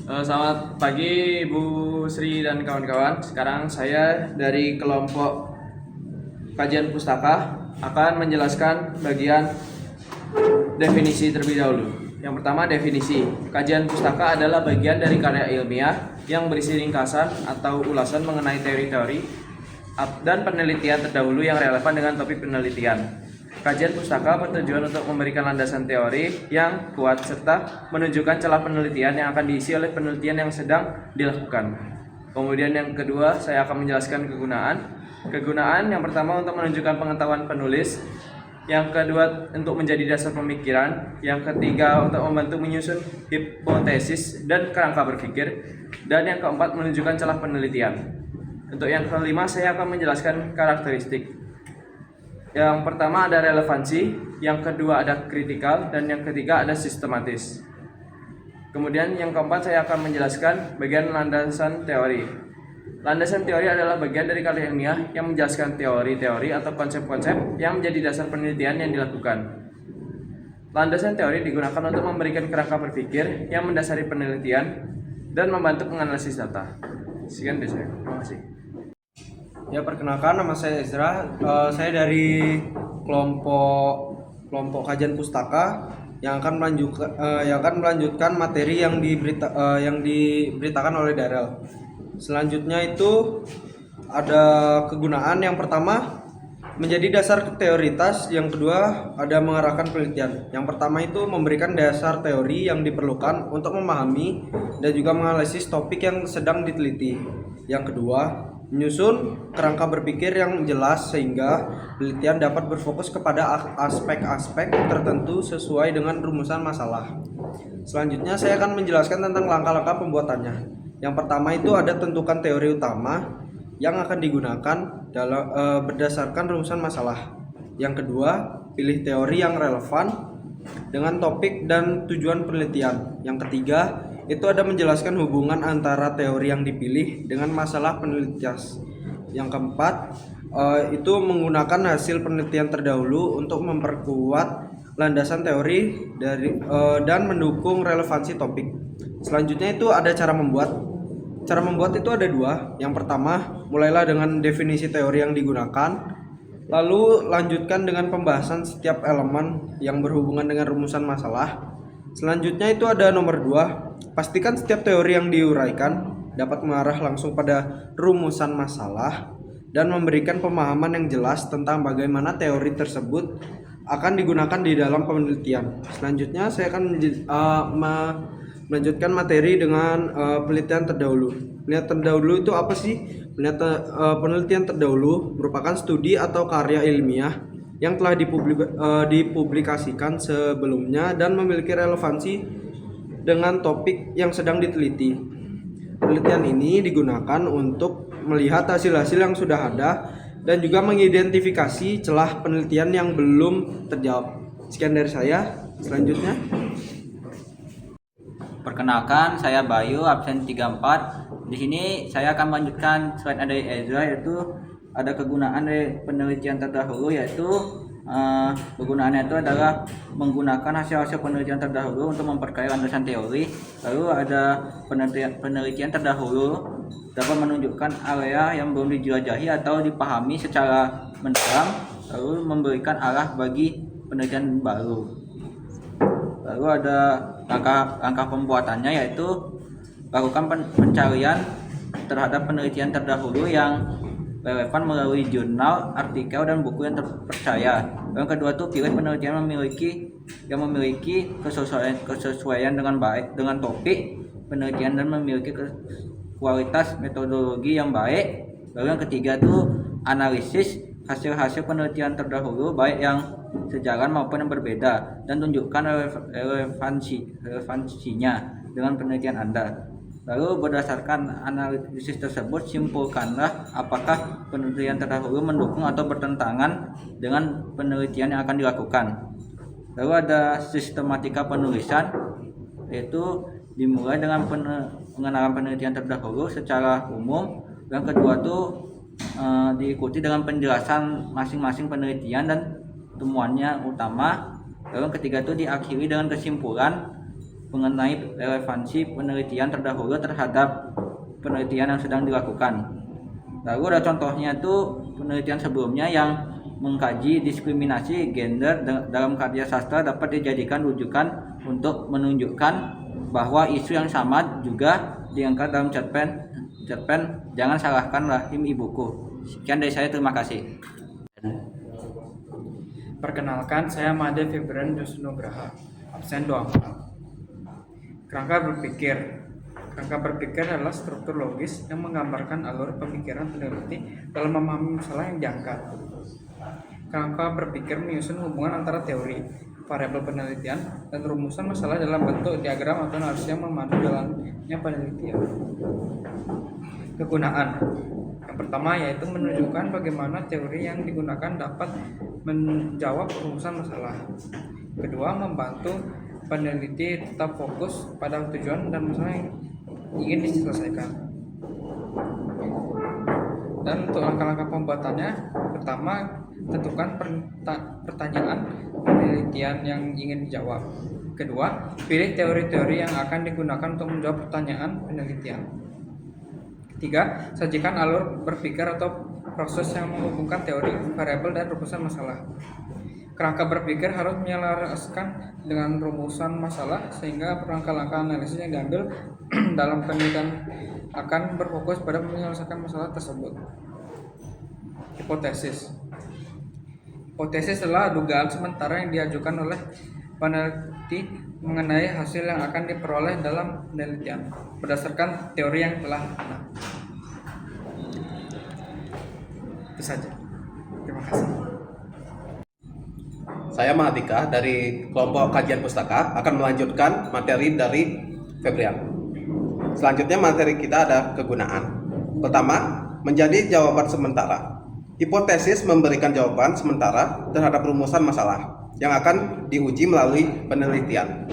Selamat pagi Bu Sri dan kawan-kawan. Sekarang saya dari kelompok kajian pustaka akan menjelaskan bagian definisi terlebih dahulu. Yang pertama, definisi. Kajian pustaka adalah bagian dari karya ilmiah yang berisi ringkasan atau ulasan mengenai teori-teori dan penelitian terdahulu yang relevan dengan topik penelitian. Kajian pustaka bertujuan untuk memberikan landasan teori yang kuat serta menunjukkan celah penelitian yang akan diisi oleh penelitian yang sedang dilakukan. Kemudian yang kedua, saya akan menjelaskan kegunaan. Kegunaan yang pertama untuk menunjukkan pengetahuan penulis, yang kedua untuk menjadi dasar pemikiran, yang ketiga untuk membantu menyusun hipotesis dan kerangka berpikir, dan yang keempat menunjukkan celah penelitian. Untuk yang kelima, saya akan menjelaskan karakteristik. Yang pertama ada relevansi, yang kedua ada kritikal, dan yang ketiga ada sistematis. Kemudian yang keempat saya akan menjelaskan bagian landasan teori. Landasan teori adalah bagian dari karya ilmiah yang menjelaskan teori-teori atau konsep-konsep yang menjadi dasar penelitian yang dilakukan. Landasan teori digunakan untuk memberikan kerangka berpikir yang mendasari penelitian dan membantu menganalisis data. Sekian dari saya. Terima kasih. Ya, perkenalkan, nama saya Ezra. Saya dari kelompok kajian pustaka yang akan melanjutkan materi yang diberitakan oleh Darel. Selanjutnya itu ada kegunaan. Yang pertama menjadi dasar teoritas, yang kedua ada mengarahkan penelitian. Yang pertama itu memberikan dasar teori yang diperlukan untuk memahami dan juga menganalisis topik yang sedang diteliti. Yang kedua, menyusun kerangka berpikir yang jelas sehingga penelitian dapat berfokus kepada aspek-aspek tertentu sesuai dengan rumusan masalah. Selanjutnya saya akan menjelaskan tentang langkah-langkah pembuatannya. Yang pertama itu ada tentukan teori utama yang akan digunakan berdasarkan rumusan masalah. Yang kedua, pilih teori yang relevan dengan topik dan tujuan penelitian. Yang ketiga, itu ada menjelaskan hubungan antara teori yang dipilih dengan masalah penelitian. Yang keempat, itu menggunakan hasil penelitian terdahulu untuk memperkuat landasan teori dan mendukung relevansi topik. Selanjutnya itu ada cara membuat. Cara membuat itu ada dua. Yang pertama, mulailah dengan definisi teori yang digunakan, lalu lanjutkan dengan pembahasan setiap elemen yang berhubungan dengan rumusan masalah. Selanjutnya itu ada nomor 2, pastikan setiap teori yang diuraikan dapat mengarah langsung pada rumusan masalah dan memberikan pemahaman yang jelas tentang bagaimana teori tersebut akan digunakan di dalam penelitian. Selanjutnya saya akan melanjutkan materi dengan penelitian terdahulu. Penelitian terdahulu itu apa sih? Penelitian terdahulu merupakan studi atau karya ilmiah yang telah dipublikasikan sebelumnya dan memiliki relevansi dengan topik yang sedang diteliti. Penelitian ini digunakan untuk melihat hasil-hasil yang sudah ada dan juga mengidentifikasi celah penelitian yang belum terjawab. Sekian dari saya. Selanjutnya, perkenalkan, saya Bayu, absen 34. Di sini saya akan melanjutkan slide dari Ezra, yaitu ada kegunaan dari penelitian terdahulu, yaitu kegunaannya itu adalah menggunakan hasil-hasil penelitian terdahulu untuk memperkaya landasan teori. Lalu ada penelitian terdahulu dapat menunjukkan area yang belum dijelajahi atau dipahami secara mendalam, lalu memberikan arah bagi penelitian baru. Lalu ada langkah pembuatannya, yaitu lakukan pencarian terhadap penelitian terdahulu yang relevan melalui jurnal, artikel, dan buku yang terpercaya. Yang kedua tuh pilih penelitian yang memiliki kesesuaian dengan baik dengan topik penelitian dan memiliki kualitas metodologi yang baik. Lalu yang ketiga tuh analisis hasil-hasil penelitian terdahulu baik yang sejalan maupun yang berbeda dan tunjukkan relevansinya dengan penelitian Anda. Lalu berdasarkan analisis tersebut, simpulkanlah apakah penelitian terdahulu mendukung atau bertentangan dengan penelitian yang akan dilakukan. Lalu ada sistematika penulisan, yaitu dimulai dengan pengenalan penelitian terdahulu secara umum. Yang kedua tuh diikuti dengan penjelasan masing-masing penelitian dan temuannya utama. Lalu yang ketiga itu diakhiri dengan kesimpulan mengenai relevansi penelitian terdahulu terhadap penelitian yang sedang dilakukan. Lalu ada contohnya tuh penelitian sebelumnya yang mengkaji diskriminasi gender dalam karya sastra dapat dijadikan rujukan untuk menunjukkan bahwa isu yang sama juga diangkat dalam cerpen Jangan Salahkan Rahim Ibuku. Sekian dari saya, terima kasih. Perkenalkan, saya Made Febran Dusnugraha, absen 24. Kerangka berpikir adalah struktur logis yang menggambarkan alur pemikiran peneliti dalam memahami masalah yang diangkat. Kerangka berpikir menyusun hubungan antara teori, variabel penelitian, dan rumusan masalah dalam bentuk diagram atau analisis yang memandu jalannya penelitian. Kegunaan yang pertama yaitu menunjukkan bagaimana teori yang digunakan dapat menjawab rumusan masalah. Kedua, membantu peneliti tetap fokus pada tujuan dan masalah yang ingin diselesaikan. Dan untuk langkah-langkah pembuatannya, pertama, tentukan pertanyaan penelitian yang ingin dijawab. Kedua, pilih teori-teori yang akan digunakan untuk menjawab pertanyaan penelitian. Ketiga, sajikan alur berpikir atau proses yang menghubungkan teori, variabel, dan rumusan masalah. Kerangka berpikir harus menyelaraskan dengan rumusan masalah sehingga langkah-langkah analisis yang diambil dalam penelitian akan berfokus pada menyelesaikan masalah tersebut. Hipotesis adalah dugaan sementara yang diajukan oleh peneliti mengenai hasil yang akan diperoleh dalam penelitian berdasarkan teori yang telah ada. Itu saja. Terima kasih. Saya Mahardika dari kelompok kajian pustaka akan melanjutkan materi dari Febrian. Selanjutnya materi kita ada kegunaan. Pertama, menjadi jawaban sementara. Hipotesis memberikan jawaban sementara terhadap rumusan masalah yang akan diuji melalui penelitian.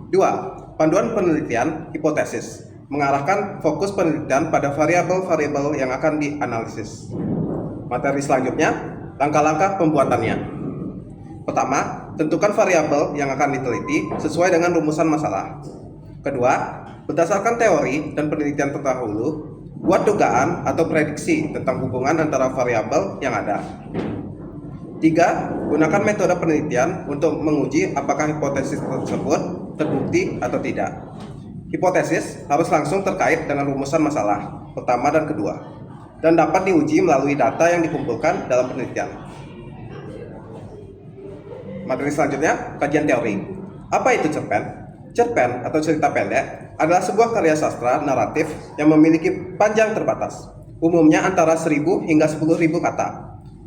2. Panduan penelitian hipotesis mengarahkan fokus penelitian pada variabel-variabel yang akan dianalisis. Materi selanjutnya, langkah-langkah pembuatannya. Pertama, tentukan variabel yang akan diteliti sesuai dengan rumusan masalah. Kedua, berdasarkan teori dan penelitian terdahulu, buat dugaan atau prediksi tentang hubungan antara variabel yang ada. 3. Gunakan metode penelitian untuk menguji apakah hipotesis tersebut terbukti atau tidak. Hipotesis harus langsung terkait dengan rumusan masalah pertama dan kedua, dan dapat diuji melalui data yang dikumpulkan dalam penelitian. Materi selanjutnya, kajian teori. Apa itu cerpen? Cerpen atau cerita pendek adalah sebuah karya sastra naratif yang memiliki panjang terbatas, umumnya antara 1.000 hingga 10.000 kata.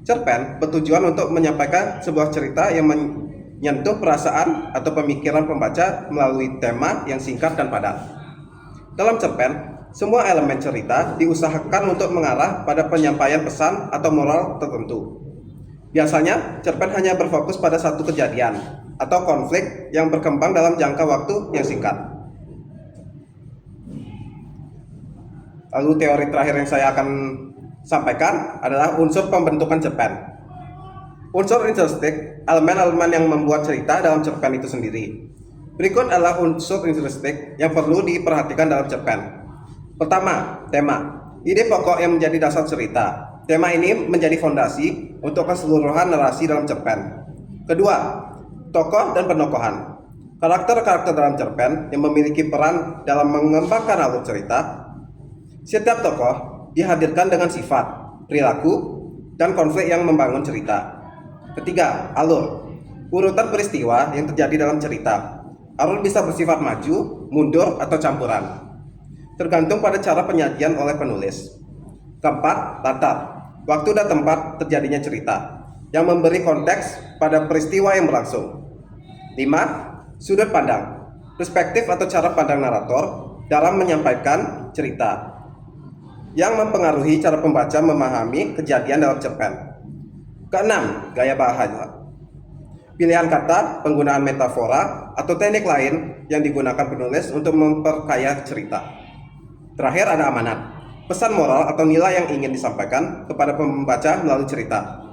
Cerpen bertujuan untuk menyampaikan sebuah cerita yang menyentuh perasaan atau pemikiran pembaca melalui tema yang singkat dan padat. Dalam cerpen, semua elemen cerita diusahakan untuk mengarah pada penyampaian pesan atau moral tertentu. Biasanya, cerpen hanya berfokus pada satu kejadian atau konflik yang berkembang dalam jangka waktu yang singkat. Lalu teori terakhir yang saya akan sampaikan adalah unsur pembentukan cerpen. Unsur intrinsic, elemen-elemen yang membuat cerita dalam cerpen itu sendiri. Berikut adalah unsur intrinsic yang perlu diperhatikan dalam cerpen. Pertama, tema. Ide pokok yang menjadi dasar cerita. Tema ini menjadi fondasi untuk keseluruhan narasi dalam cerpen. Kedua, tokoh dan penokohan. Karakter-karakter dalam cerpen yang memiliki peran dalam mengembangkan alur cerita. Setiap tokoh dihadirkan dengan sifat, perilaku, dan konflik yang membangun cerita. Ketiga, alur. Urutan peristiwa yang terjadi dalam cerita. Alur bisa bersifat maju, mundur, atau campuran, tergantung pada cara penyajian oleh penulis. Keempat, latar. Waktu dan tempat terjadinya cerita yang memberi konteks pada peristiwa yang berlangsung. 5. Sudut pandang. Perspektif atau cara pandang narator dalam menyampaikan cerita yang mempengaruhi cara pembaca memahami kejadian dalam cerpen. Keenam, gaya bahasa. Pilihan kata, penggunaan metafora, atau teknik lain yang digunakan penulis untuk memperkaya cerita. Terakhir ada amanat. Pesan moral atau nilai yang ingin disampaikan kepada pembaca melalui cerita.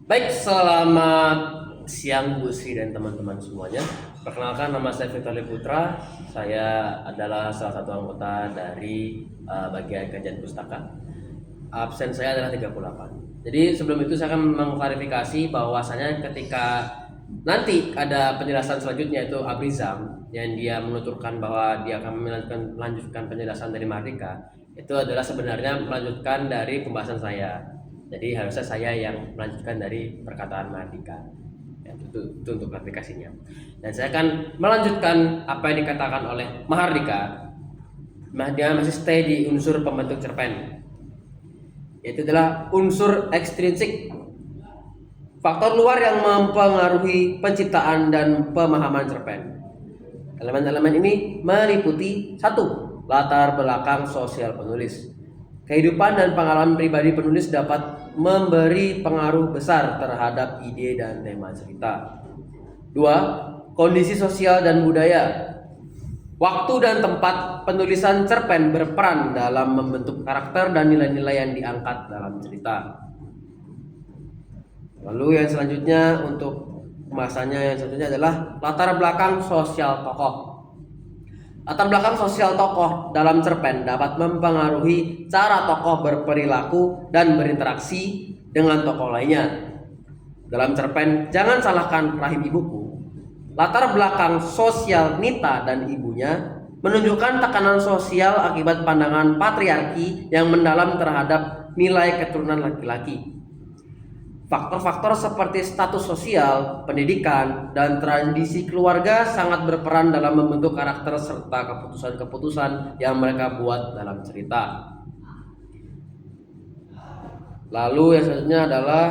Baik, selamat siang Bu Sri dan teman-teman semuanya. Perkenalkan, nama saya Victor Putra. Saya adalah salah satu anggota dari bagian kajian pustaka. Absen saya adalah 38. Jadi sebelum itu saya akan mengklarifikasi bahwasanya ketika nanti ada penjelasan selanjutnya itu Abrizam yang dia menuturkan bahwa dia akan melanjutkan penjelasan dari Mardika, itu adalah sebenarnya melanjutkan dari pembahasan saya. Jadi harusnya saya yang melanjutkan dari perkataan Mardika. Ya, itu untuk aplikasinya. Dan saya akan melanjutkan apa yang dikatakan oleh Mahardika. Dia masih stay di unsur pembentuk cerpen. Itu adalah unsur ekstrinsik, faktor luar yang mempengaruhi penciptaan dan pemahaman cerpen. Elemen-elemen ini meliputi: 1. Latar belakang sosial penulis. Kehidupan dan pengalaman pribadi penulis dapat memberi pengaruh besar terhadap ide dan tema cerita. 2. Kondisi sosial dan budaya. Waktu dan tempat penulisan cerpen berperan dalam membentuk karakter dan nilai-nilai yang diangkat dalam cerita. Lalu yang selanjutnya untuk pembahasannya yang selanjutnya adalah latar belakang sosial tokoh. Latar belakang sosial tokoh dalam cerpen dapat mempengaruhi cara tokoh berperilaku dan berinteraksi dengan tokoh lainnya. Dalam cerpen Jangan Salahkan Rahim Ibuku, latar belakang sosial Nita dan ibunya menunjukkan tekanan sosial akibat pandangan patriarki yang mendalam terhadap nilai keturunan laki-laki. Faktor-faktor seperti status sosial, pendidikan, dan tradisi keluarga sangat berperan dalam membentuk karakter serta keputusan-keputusan yang mereka buat dalam cerita. Lalu yang selanjutnya adalah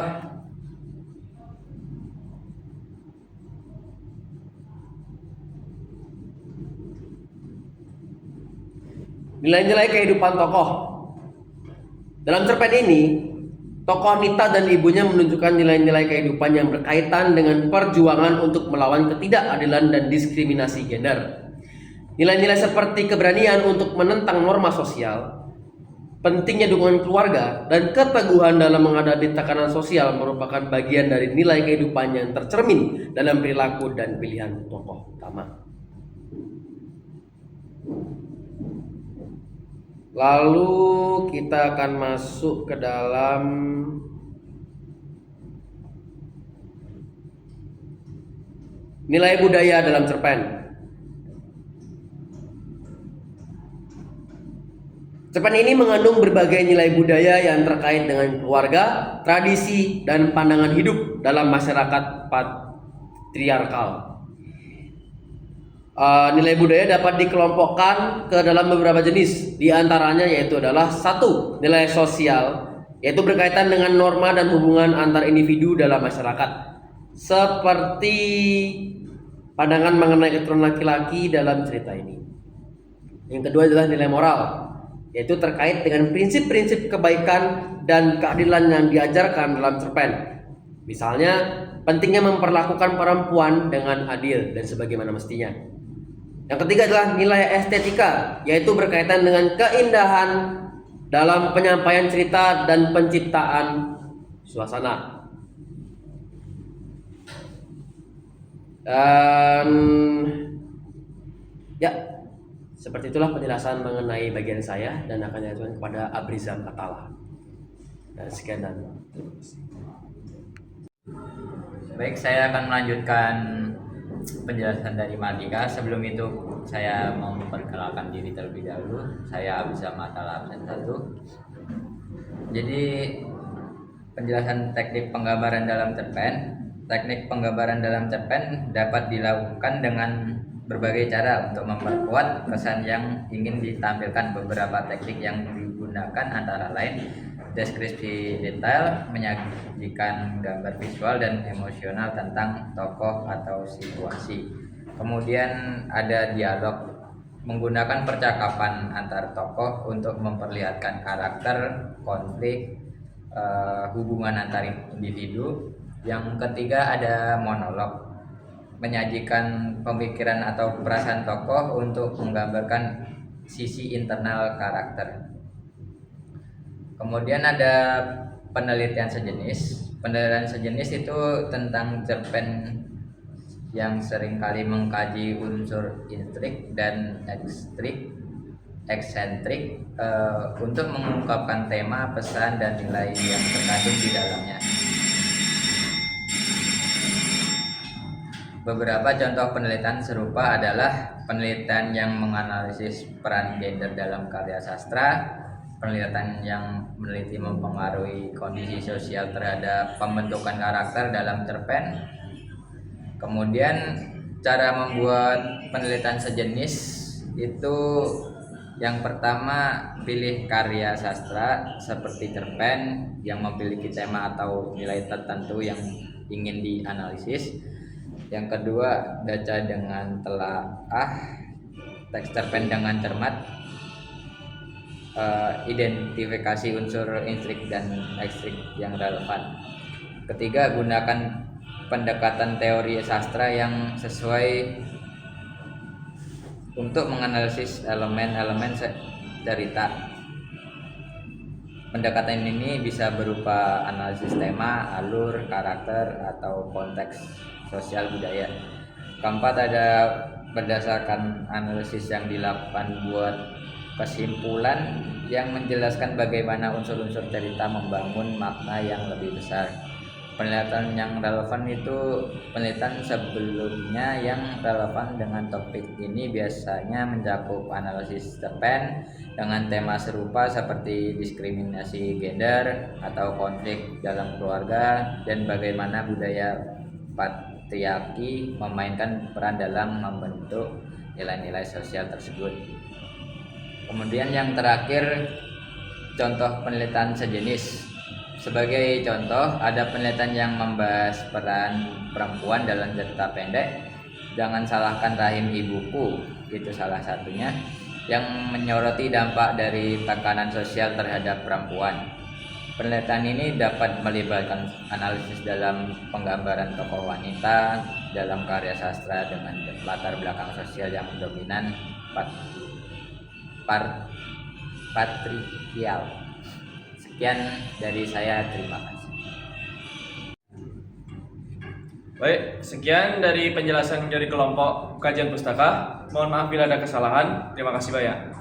nilai-nilai kehidupan tokoh. Dalam cerpen ini, tokoh Nita dan ibunya menunjukkan nilai-nilai kehidupan yang berkaitan dengan perjuangan untuk melawan ketidakadilan dan diskriminasi gender. Nilai-nilai seperti keberanian untuk menentang norma sosial, pentingnya dukungan keluarga, dan keteguhan dalam menghadapi tekanan sosial merupakan bagian dari nilai kehidupan yang tercermin dalam perilaku dan pilihan tokoh utama. Lalu kita akan masuk ke dalam nilai budaya dalam cerpen. Cerpen ini mengandung berbagai nilai budaya yang terkait dengan keluarga, tradisi, dan pandangan hidup dalam masyarakat patriarkal. Nilai budaya dapat dikelompokkan ke dalam beberapa jenis. Di antaranya yaitu adalah 1. Nilai sosial, yaitu berkaitan dengan norma dan hubungan antar individu dalam masyarakat, seperti pandangan mengenai keturunan laki-laki dalam cerita ini. Yang kedua adalah nilai moral, yaitu terkait dengan prinsip-prinsip kebaikan dan keadilan yang diajarkan dalam cerpen. Misalnya, pentingnya memperlakukan perempuan dengan adil dan sebagaimana mestinya. Yang ketiga adalah nilai estetika, yaitu berkaitan dengan keindahan dalam penyampaian cerita dan penciptaan suasana. Dan ya, seperti itulah penjelasan mengenai bagian saya dan akan dilakukan kepada Abrizam Atala. Dan sekian dan terima kasih. Baik, saya akan melanjutkan penjelasan dari Mardika. Sebelum itu saya mau memperkenalkan diri terlebih dahulu. Saya Abrizam Atala absen 1. Jadi penjelasan teknik penggambaran dalam cerpen. Teknik penggambaran dalam cerpen dapat dilakukan dengan berbagai cara untuk memperkuat kesan yang ingin ditampilkan. Beberapa teknik yang digunakan antara lain deskripsi detail, menyajikan gambar visual dan emosional tentang tokoh atau situasi. Kemudian ada dialog, menggunakan percakapan antar tokoh untuk memperlihatkan karakter, konflik, hubungan antar individu. Yang ketiga ada monolog, menyajikan pemikiran atau perasaan tokoh untuk menggambarkan sisi internal karakter. Kemudian ada penelitian sejenis, Penilaian sejenis itu tentang cerpen yang seringkali mengkaji unsur intrik dan eksentrik untuk mengungkapkan tema, pesan, dan nilai yang terkandung di dalamnya. Beberapa contoh penelitian serupa adalah penelitian yang menganalisis peran gender dalam karya sastra, penelitian yang meneliti mempengaruhi kondisi sosial terhadap pembentukan karakter dalam cerpen. Kemudian cara membuat penelitian sejenis itu yang pertama, pilih karya sastra seperti cerpen yang memiliki tema atau nilai tertentu yang ingin dianalisis. Yang kedua, baca dengan telaah teks cerpen dengan cermat, identifikasi unsur intrik dan ekstrik yang relevan. Ketiga, gunakan pendekatan teori sastra yang sesuai untuk menganalisis elemen-elemen cerita. Pendekatan ini bisa berupa analisis tema, alur, karakter, atau konteks sosial budaya. Keempat, ada berdasarkan analisis yang dilakukan buat kesimpulan yang menjelaskan bagaimana unsur-unsur cerita membangun makna yang lebih besar. Penelitian yang relevan itu penelitian sebelumnya yang relevan dengan topik ini biasanya mencakup analisis cerpen dengan tema serupa seperti diskriminasi gender atau konflik dalam keluarga dan bagaimana budaya patriarki memainkan peran dalam membentuk nilai-nilai sosial tersebut. Kemudian yang terakhir, contoh penelitian sejenis. Sebagai contoh, ada penelitian yang membahas peran perempuan dalam cerita pendek Jangan Salahkan Rahim Ibuku, itu salah satunya, yang menyoroti dampak dari tekanan sosial terhadap perempuan. Penelitian ini dapat melibatkan analisis dalam penggambaran tokoh wanita dalam karya sastra dengan latar belakang sosial yang dominan patriarkial. Sekian dari saya, terima kasih. Baik, sekian dari penjelasan dari kelompok kajian pustaka. Mohon maaf bila ada kesalahan. Terima kasih banyak.